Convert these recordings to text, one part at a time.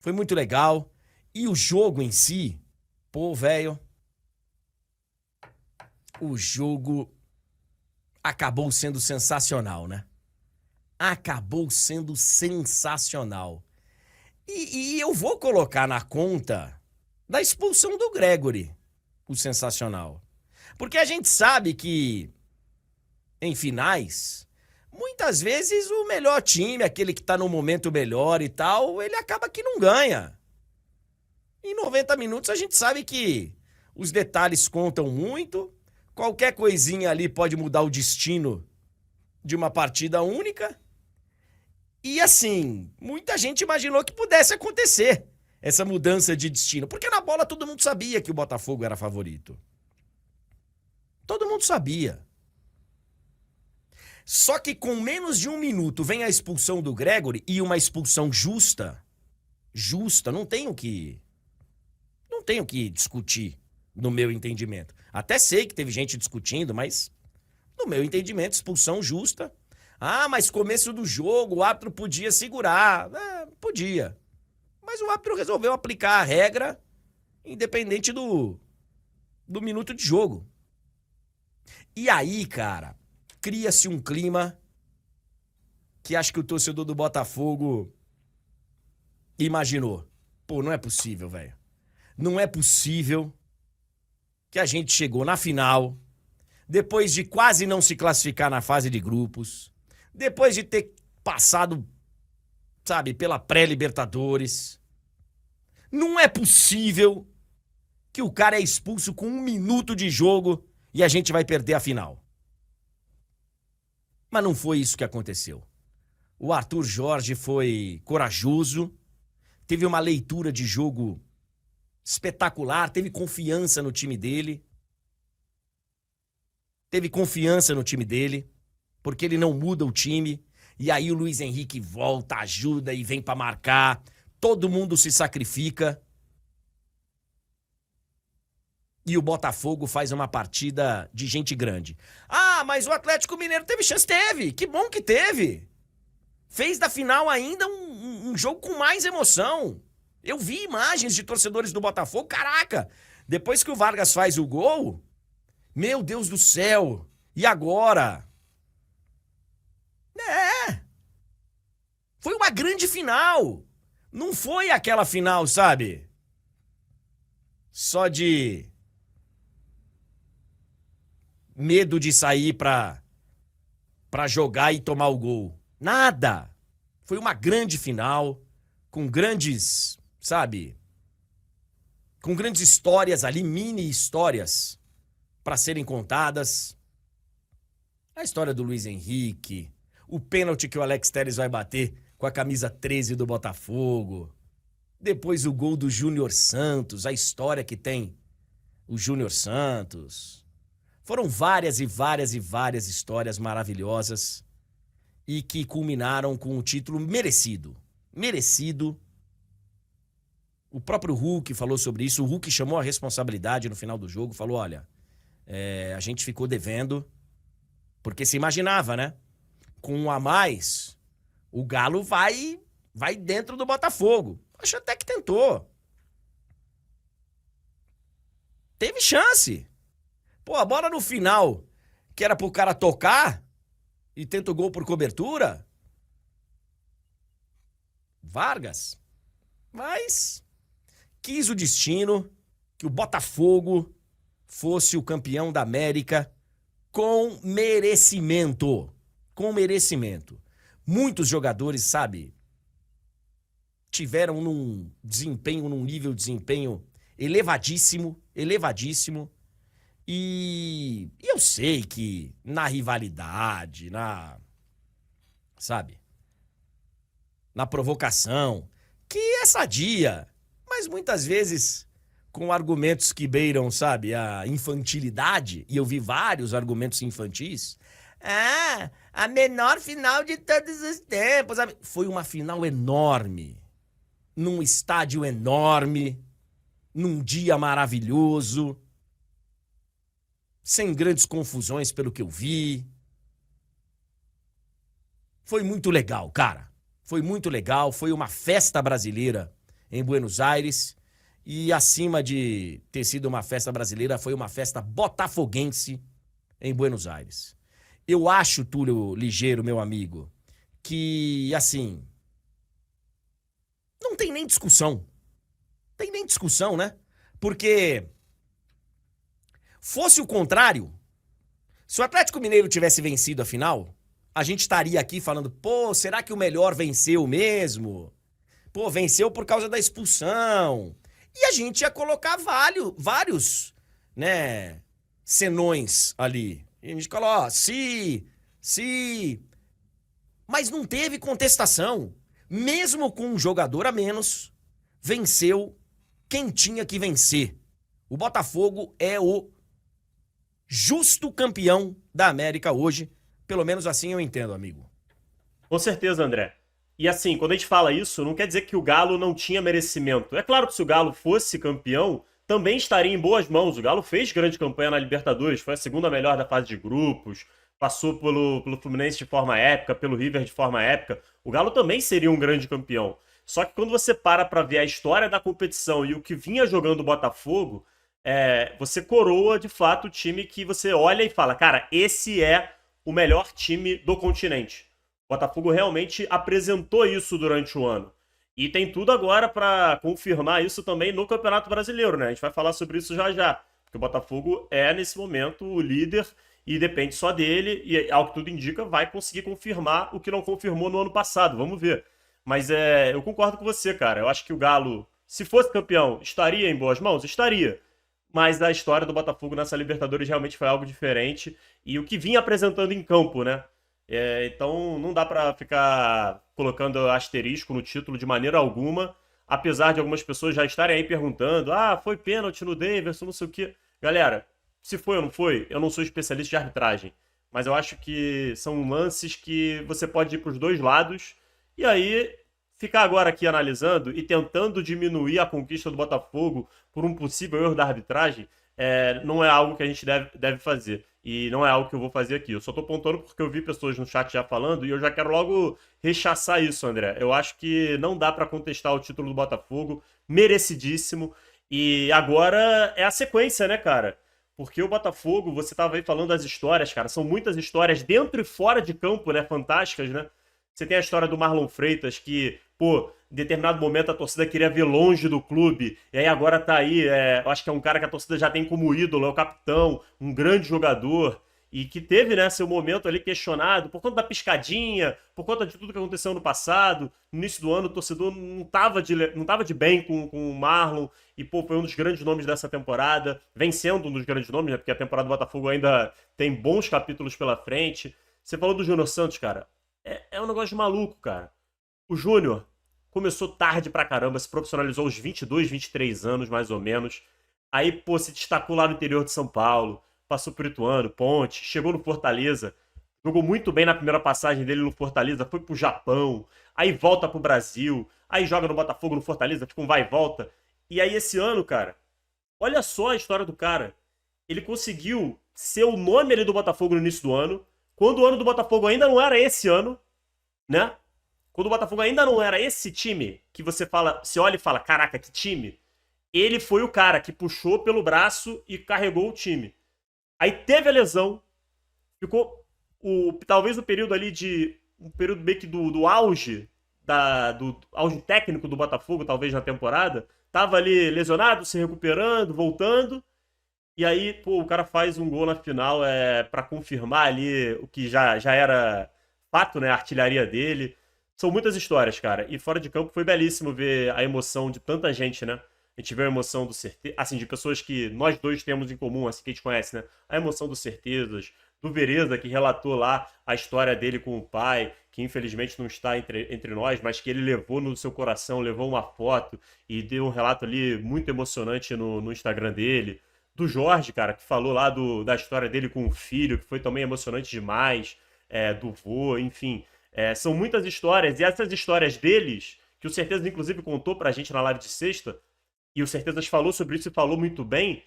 Foi muito legal. E o jogo em si, pô, velho, o jogo acabou sendo sensacional, né? Acabou sendo sensacional. E eu vou colocar na conta da expulsão do Gregory o sensacional. Porque a gente sabe que, em finais, muitas vezes o melhor time, aquele que tá no momento melhor e tal, ele acaba que não ganha. Em 90 minutos a gente sabe que os detalhes contam muito, qualquer coisinha ali pode mudar o destino de uma partida única. E assim, muita gente imaginou que pudesse acontecer essa mudança de destino, porque na bola todo mundo sabia que o Botafogo era favorito. Todo mundo sabia. Só que com menos de 1 minuto vem a expulsão do Gregory e uma expulsão justa. Justa, não tenho que discutir, no meu entendimento. Até sei que teve gente discutindo, mas no meu entendimento, expulsão justa. Ah, mas começo do jogo, o árbitro podia segurar. Podia. Mas o árbitro resolveu aplicar a regra independente do minuto de jogo. E aí, cara, cria-se um clima que acho que o torcedor do Botafogo imaginou. Pô, não é possível, velho. Não é possível que a gente chegou na final, depois de quase não se classificar na fase de grupos, depois de ter passado, sabe, pela pré-Libertadores. Não é possível que o cara é expulso com 1 minuto de jogo e a gente vai perder a final. Mas não foi isso que aconteceu. O Arthur Jorge foi corajoso, teve uma leitura de jogo espetacular, teve confiança no time dele. Porque ele não muda o time. E aí o Luiz Henrique volta, ajuda e vem pra marcar. Todo mundo se sacrifica. E o Botafogo faz uma partida de gente grande. Ah, mas o Atlético Mineiro teve chance? Teve! Que bom que teve! Fez da final ainda um jogo com mais emoção. Eu vi imagens de torcedores do Botafogo. Caraca! Depois que o Vargas faz o gol, meu Deus do céu! E agora? Foi uma grande final. Não foi aquela final, sabe? Só de medo de sair pra jogar e tomar o gol. Nada. Foi uma grande final, com grandes, sabe? Com grandes histórias ali, mini histórias pra serem contadas. A história do Luiz Henrique, o pênalti que o Alex Telles vai bater com a camisa 13 do Botafogo. Depois o gol do Júnior Santos, a história que tem o Júnior Santos. Foram várias e várias e várias histórias maravilhosas e que culminaram com um título merecido. Merecido. O próprio Hulk falou sobre isso. O Hulk chamou a responsabilidade no final do jogo, falou, olha, a gente ficou devendo, porque se imaginava, né? Com um a mais, o Galo vai dentro do Botafogo. Acho até que tentou. Teve chance. Pô, a bola no final, que era pro cara tocar e tenta o gol por cobertura. Vargas. Mas quis o destino que o Botafogo fosse o campeão da América com merecimento. Com merecimento. Muitos jogadores, sabe, tiveram num nível de desempenho elevadíssimo. E eu sei que na rivalidade, sabe, na provocação, que é sadia, mas muitas vezes com argumentos que beiram, sabe, a infantilidade, e eu vi vários argumentos infantis. A menor final de todos os tempos. Foi uma final enorme, num estádio enorme, num dia maravilhoso, sem grandes confusões pelo que eu vi. Foi muito legal, cara. Foi muito legal, foi uma festa brasileira em Buenos Aires. E acima de ter sido uma festa brasileira, foi uma festa botafoguense em Buenos Aires. Eu acho, Túlio Ligeiro, meu amigo, que, assim, não tem nem discussão. Tem nem discussão, né? Porque fosse o contrário, se o Atlético Mineiro tivesse vencido a final, a gente estaria aqui falando, pô, será que o melhor venceu mesmo? Pô, venceu por causa da expulsão. E a gente ia colocar vários, né, senões ali. E a gente falou, ó, se... Mas não teve contestação. Mesmo com um jogador a menos, venceu quem tinha que vencer. O Botafogo é o justo campeão da América hoje. Pelo menos assim eu entendo, amigo. Com certeza, André. E assim, quando a gente fala isso, não quer dizer que o Galo não tinha merecimento. É claro que se o Galo fosse campeão, também estaria em boas mãos. O Galo fez grande campanha na Libertadores, foi a segunda melhor da fase de grupos, passou pelo Fluminense de forma épica, pelo River de forma épica. O Galo também seria um grande campeão. Só que quando você para ver a história da competição e o que vinha jogando o Botafogo, você coroa de fato o time que você olha e fala, cara, esse é o melhor time do continente. O Botafogo realmente apresentou isso durante o ano. E tem tudo agora para confirmar isso também no Campeonato Brasileiro, né? A gente vai falar sobre isso já já. Porque o Botafogo é, nesse momento, o líder e depende só dele. E, ao que tudo indica, vai conseguir confirmar o que não confirmou no ano passado. Vamos ver. Mas eu concordo com você, cara. Eu acho que o Galo, se fosse campeão, estaria em boas mãos? Estaria. Mas a história do Botafogo nessa Libertadores realmente foi algo diferente. E o que vinha apresentando em campo, né? Então não dá pra ficar colocando asterisco no título de maneira alguma, apesar de algumas pessoas já estarem aí perguntando, foi pênalti no Daverson, não sei o quê. Galera, se foi ou não foi, eu não sou especialista de arbitragem, mas eu acho que são lances que você pode ir pros dois lados, e aí ficar agora aqui analisando e tentando diminuir a conquista do Botafogo por um possível erro da arbitragem, não é algo que a gente deve fazer. E não é algo que eu vou fazer aqui. Eu só tô apontando porque eu vi pessoas no chat já falando e eu já quero logo rechaçar isso, André. Eu acho que não dá pra contestar o título do Botafogo, merecidíssimo. E agora é a sequência, né, cara? Porque o Botafogo, você tava aí falando das histórias, cara, são muitas histórias dentro e fora de campo, né, fantásticas, né? Você tem a história do Marlon Freitas, que, pô, em determinado momento a torcida queria ver longe do clube, e aí agora tá aí, eu acho que é um cara que a torcida já tem como ídolo, é o capitão, um grande jogador, e que teve, né, seu momento ali questionado por conta da piscadinha, por conta de tudo que aconteceu no passado. No início do ano o torcedor não tava de bem com o Marlon, e pô, foi um dos grandes nomes dessa temporada, vencendo um dos grandes nomes, né, porque a temporada do Botafogo ainda tem bons capítulos pela frente. Você falou do Júnior Santos, cara, é um negócio de maluco, cara. O Júnior começou tarde pra caramba, se profissionalizou aos 22, 23 anos, mais ou menos. Aí, pô, se destacou lá no interior de São Paulo, passou por Ituano, Ponte, chegou no Fortaleza, jogou muito bem na primeira passagem dele no Fortaleza, foi pro Japão, aí volta pro Brasil, aí joga no Botafogo, no Fortaleza, tipo um vai e volta. E aí esse ano, cara, olha só a história do cara. Ele conseguiu ser o nome ali do Botafogo no início do ano, quando o ano do Botafogo ainda não era esse ano, né? Quando o Botafogo ainda não era esse time que você olha e fala, caraca, que time. Ele foi o cara que puxou pelo braço e carregou o time. Aí teve a lesão, ficou talvez o período ali um período meio que do auge, do auge técnico do Botafogo, talvez na temporada. Tava ali lesionado, se recuperando, voltando. E aí, pô, o cara faz um gol na final pra confirmar ali o que já era fato, né? A artilharia dele. São muitas histórias, cara. E fora de campo foi belíssimo ver a emoção de tanta gente, né? A gente vê a emoção do Certeza, assim, de pessoas que nós dois temos em comum, assim, que a gente conhece, né? A emoção do Certezas, do Vereza, que relatou lá a história dele com o pai, que infelizmente não está entre nós, mas que ele levou no seu coração, levou uma foto e deu um relato ali muito emocionante no Instagram dele. Do Jorge, cara, que falou lá da história dele com o filho, que foi também emocionante demais, do vô, enfim. São muitas histórias, e essas histórias deles, que o Certeza inclusive contou pra gente na live de sexta, e o Certezas falou sobre isso e falou muito bem,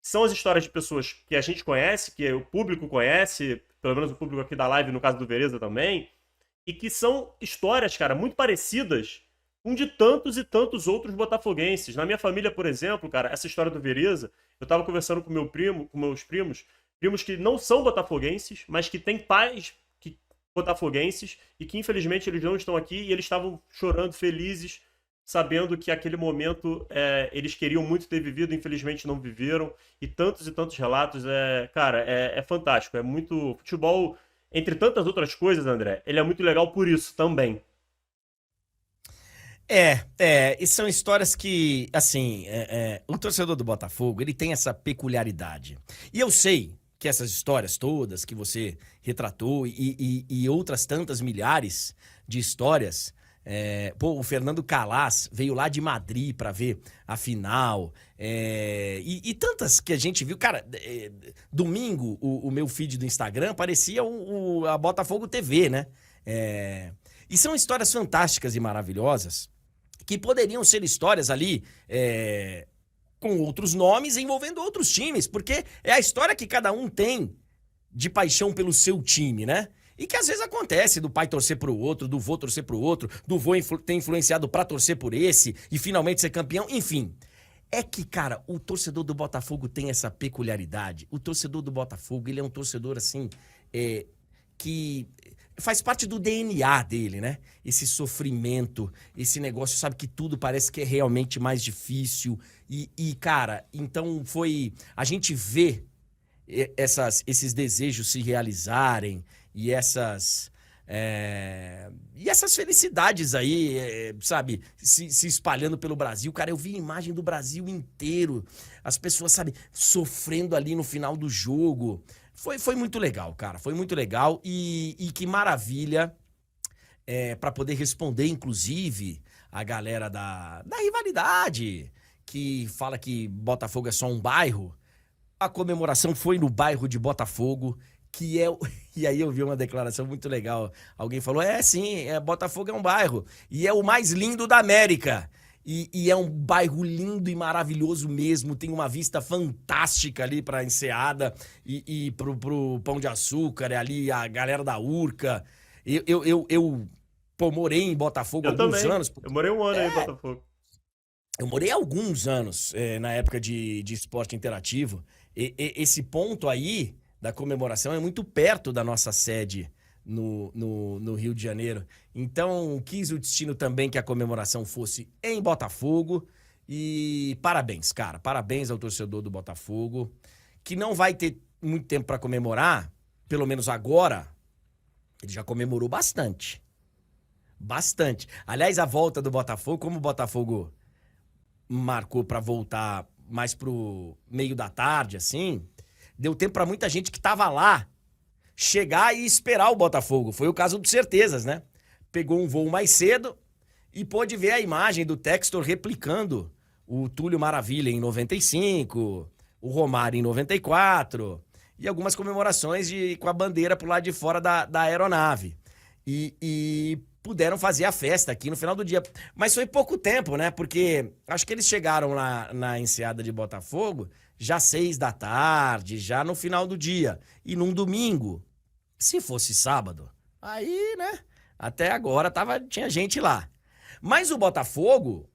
são as histórias de pessoas que a gente conhece, que o público conhece, pelo menos o público aqui da live, no caso do Vereza também, e que são histórias, cara, muito parecidas um de tantos e tantos outros botafoguenses. Na minha família, por exemplo, cara, essa história do Vereza, eu tava conversando com meu primo, com meus primos que não são botafoguenses, mas que têm pais botafoguenses e que infelizmente eles não estão aqui e eles estavam chorando, felizes, sabendo que aquele momento eles queriam muito ter vivido, infelizmente não viveram, e tantos relatos, cara, é fantástico, é muito futebol, entre tantas outras coisas, André, ele é muito legal por isso também. E são histórias que, assim, o torcedor do Botafogo, ele tem essa peculiaridade. E eu sei que essas histórias todas que você retratou e outras tantas milhares de histórias, o Fernando Calas veio lá de Madrid pra ver a final, e tantas que a gente viu. Cara, domingo, o meu feed do Instagram parecia a Botafogo TV, né? E são histórias fantásticas e maravilhosas que poderiam ser histórias ali com outros nomes envolvendo outros times, porque é a história que cada um tem de paixão pelo seu time, né? E que às vezes acontece do pai torcer pro outro, do vô torcer pro outro, do vô ter influenciado pra torcer por esse e finalmente ser campeão, enfim. É que, cara, o torcedor do Botafogo tem essa peculiaridade. O torcedor do Botafogo, ele é um torcedor, assim, que faz parte do DNA dele, né? Esse sofrimento, esse negócio, sabe, que tudo parece que é realmente mais difícil. Cara, então a gente vê esses desejos se realizarem e essas felicidades aí, sabe, se espalhando pelo Brasil. Cara, eu vi a imagem do Brasil inteiro, as pessoas, sabe, sofrendo ali no final do jogo. Foi muito legal, cara, foi muito legal e que maravilha para poder responder, inclusive, a galera da rivalidade, que fala que Botafogo é só um bairro. A comemoração foi no bairro de Botafogo, que é... E aí eu vi uma declaração muito legal. Alguém falou, sim, Botafogo é um bairro. E é o mais lindo da América. E é um bairro lindo e maravilhoso mesmo. Tem uma vista fantástica ali pra Enseada e pro Pão de Açúcar. Ali a galera da Urca. Eu morei em Botafogo há alguns anos. Eu morei um ano aí em Botafogo. Eu morei alguns anos na época de esporte interativo. Esse ponto aí da comemoração é muito perto da nossa sede no Rio de Janeiro. Então, quis o destino também que a comemoração fosse em Botafogo. E parabéns, cara. Parabéns ao torcedor do Botafogo, que não vai ter muito tempo para comemorar, pelo menos agora. Ele já comemorou bastante. Bastante. Aliás, a volta do Botafogo, como o Botafogo marcou para voltar mais pro meio da tarde, assim, deu tempo para muita gente que tava lá chegar e esperar o Botafogo. Foi o caso do Certezas, né? Pegou um voo mais cedo e pôde ver a imagem do Textor replicando o Túlio Maravilha em 95, o Romário em 94 e algumas comemorações com a bandeira pro lado de fora da aeronave. E puderam fazer a festa aqui no final do dia. Mas foi pouco tempo, né? Porque acho que eles chegaram lá na Enseada de Botafogo já 6 da tarde, já no final do dia. E num domingo. Se fosse sábado, aí, né? Até agora tinha gente lá. Mas o Botafogo,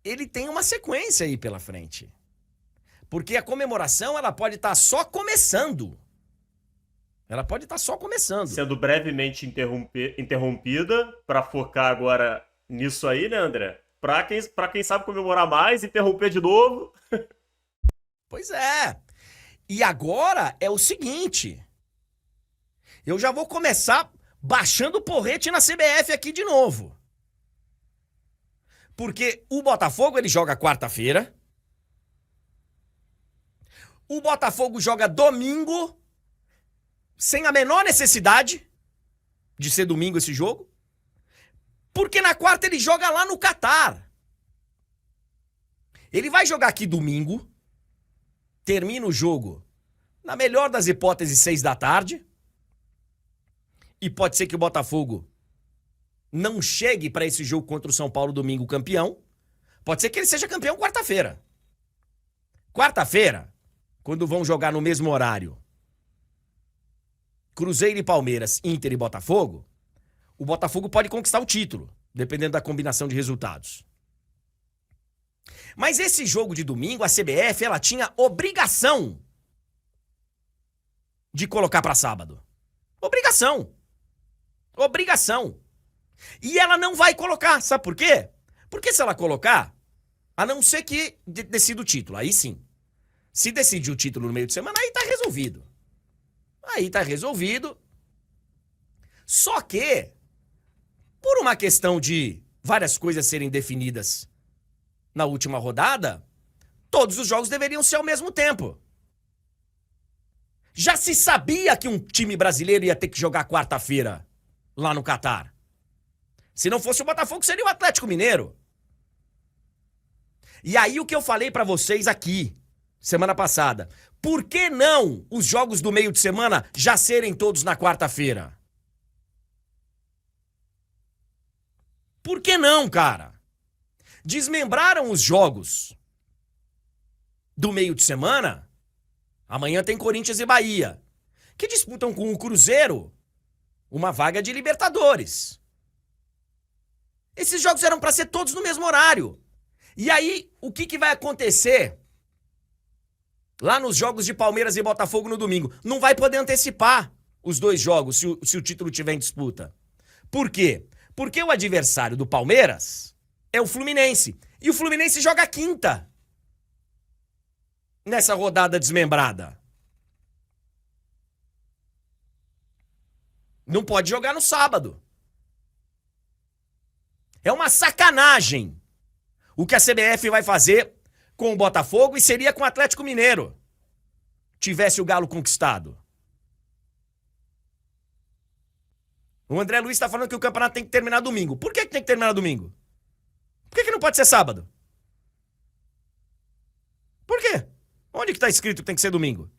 ele tem uma sequência aí pela frente. Porque a comemoração, ela pode estar só começando. Ela pode estar só começando. Sendo brevemente interrompida, para focar agora nisso aí, né, André? Pra quem sabe comemorar mais, interromper de novo. Pois é. E agora é o seguinte. Eu já vou começar baixando o porrete na CBF aqui de novo. Porque o Botafogo, ele joga quarta-feira. O Botafogo joga domingo, sem a menor necessidade de ser domingo esse jogo, porque na quarta ele joga lá no Catar. Ele vai jogar aqui domingo, termina o jogo, na melhor das hipóteses, 6 da tarde, e pode ser que o Botafogo não chegue para esse jogo contra o São Paulo domingo campeão, pode ser que ele seja campeão quarta-feira. Quarta-feira, quando vão jogar no mesmo horário, Cruzeiro e Palmeiras, Inter e Botafogo, o Botafogo pode conquistar o título. dependendo da combinação de resultados. Mas esse jogo de domingo, a CBF, ela tinha obrigação de colocar para sábado. Obrigação. Obrigação. E ela não vai colocar, sabe por quê? Porque se ela colocar, a não ser que decida o título, aí sim. Se decidir o título no meio de semana, aí tá resolvido. Aí tá resolvido. Só que, por uma questão de várias coisas serem definidas na última rodada, todos os jogos deveriam ser ao mesmo tempo. Já se sabia que um time brasileiro ia ter que jogar quarta-feira lá no Catar. Se não fosse o Botafogo, seria o Atlético Mineiro. E aí o que eu falei pra vocês aqui, semana passada, por que não os jogos do meio de semana já serem todos na quarta-feira? Por que não, cara? Desmembraram os jogos do meio de semana. Amanhã tem Corinthians e Bahia, que disputam com o Cruzeiro uma vaga de Libertadores. Esses jogos eram para ser todos no mesmo horário. E aí, o que vai acontecer lá nos jogos de Palmeiras e Botafogo no domingo? Não vai poder antecipar os dois jogos se o título tiver em disputa. Por quê? Porque o adversário do Palmeiras é o Fluminense. E o Fluminense joga quinta nessa rodada desmembrada. Não pode jogar no sábado. É uma sacanagem o que a CBF vai fazer com o Botafogo e seria com o Atlético Mineiro, tivesse o Galo conquistado. O André Luiz está falando que o campeonato tem que terminar domingo. Por que tem que terminar domingo? Por que não pode ser sábado? Por quê? Onde que está escrito que tem que ser domingo?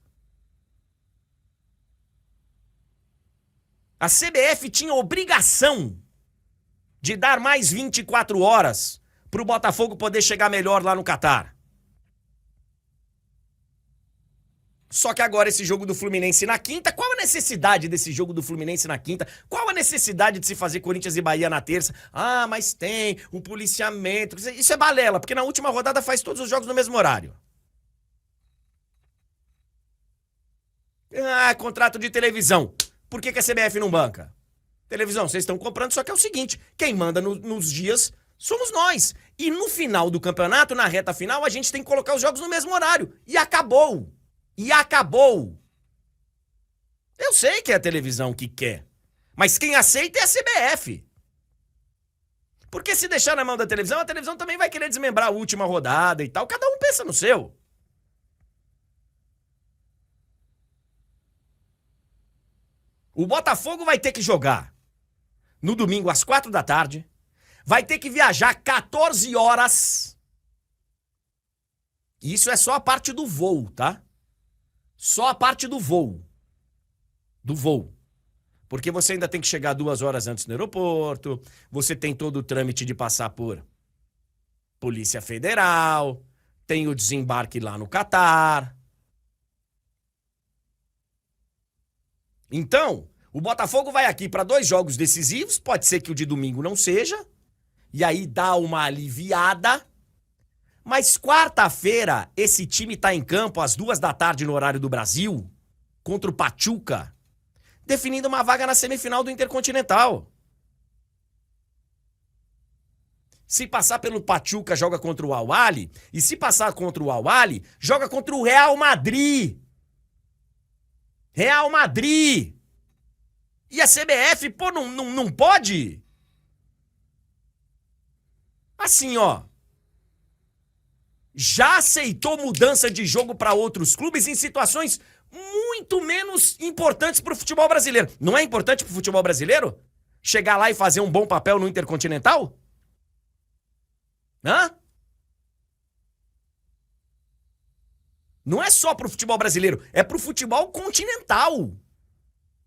A CBF tinha obrigação de dar mais 24 horas para o Botafogo poder chegar melhor lá no Catar. Só que agora esse jogo do Fluminense na quinta, qual a necessidade desse jogo do Fluminense na quinta? Qual a necessidade de se fazer Corinthians e Bahia na terça? Ah, mas tem um policiamento. Isso é balela, porque na última rodada faz todos os jogos no mesmo horário. Ah, contrato de televisão. Por que a CBF não banca? Televisão, vocês estão comprando, só que é o seguinte, quem manda nos dias somos nós. E no final do campeonato, na reta final, a gente tem que colocar os jogos no mesmo horário. E acabou. E acabou. Eu sei que é a televisão que quer, mas quem aceita é a CBF. Porque se deixar na mão da televisão, a televisão também vai querer desmembrar a última rodada e tal. Cada um pensa no seu. O Botafogo vai ter que jogar no domingo às 4 da tarde. Vai ter que viajar 14 horas. Isso é só a parte do voo, tá? Só a parte do voo. Do voo. Porque você ainda tem que chegar 2 horas antes no aeroporto. Você tem todo o trâmite de passar por Polícia Federal. Tem o desembarque lá no Catar. Então, o Botafogo vai aqui para 2 jogos decisivos. Pode ser que o de domingo não seja. E aí dá uma aliviada. Mas quarta-feira, esse time tá em campo às 2 da tarde no horário do Brasil, contra o Pachuca, definindo uma vaga na semifinal do Intercontinental. Se passar pelo Pachuca, joga contra o Al-Ahly. E se passar contra o Al-Ahly, joga contra o Real Madrid. Real Madrid. E a CBF, pô, não pode? Assim, ó. Já aceitou mudança de jogo para outros clubes em situações muito menos importantes para o futebol brasileiro. Não é importante para o futebol brasileiro chegar lá e fazer um bom papel no Intercontinental? Hã? Não é só para o futebol brasileiro, é para o futebol continental.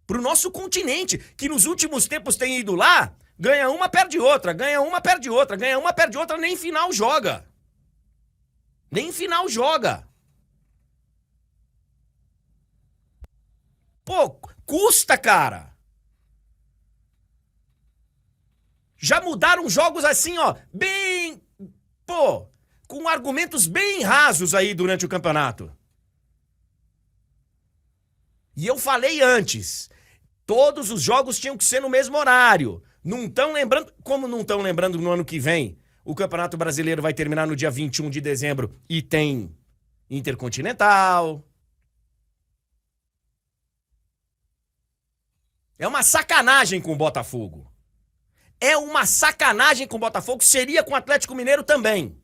Para o nosso continente, que nos últimos tempos tem ido lá, ganha uma, perde outra, ganha uma, perde outra, ganha uma, perde outra, nem final joga. Nem final joga. Pô, custa, cara. Já mudaram jogos assim, ó, bem... Pô, com argumentos bem rasos aí durante o campeonato. E eu falei antes, todos os jogos tinham que ser no mesmo horário. Não estão lembrando... Como não estão lembrando no ano que vem? O Campeonato Brasileiro vai terminar no dia 21 de dezembro e tem Intercontinental. É uma sacanagem com o Botafogo. É uma sacanagem com o Botafogo, seria com o Atlético Mineiro também.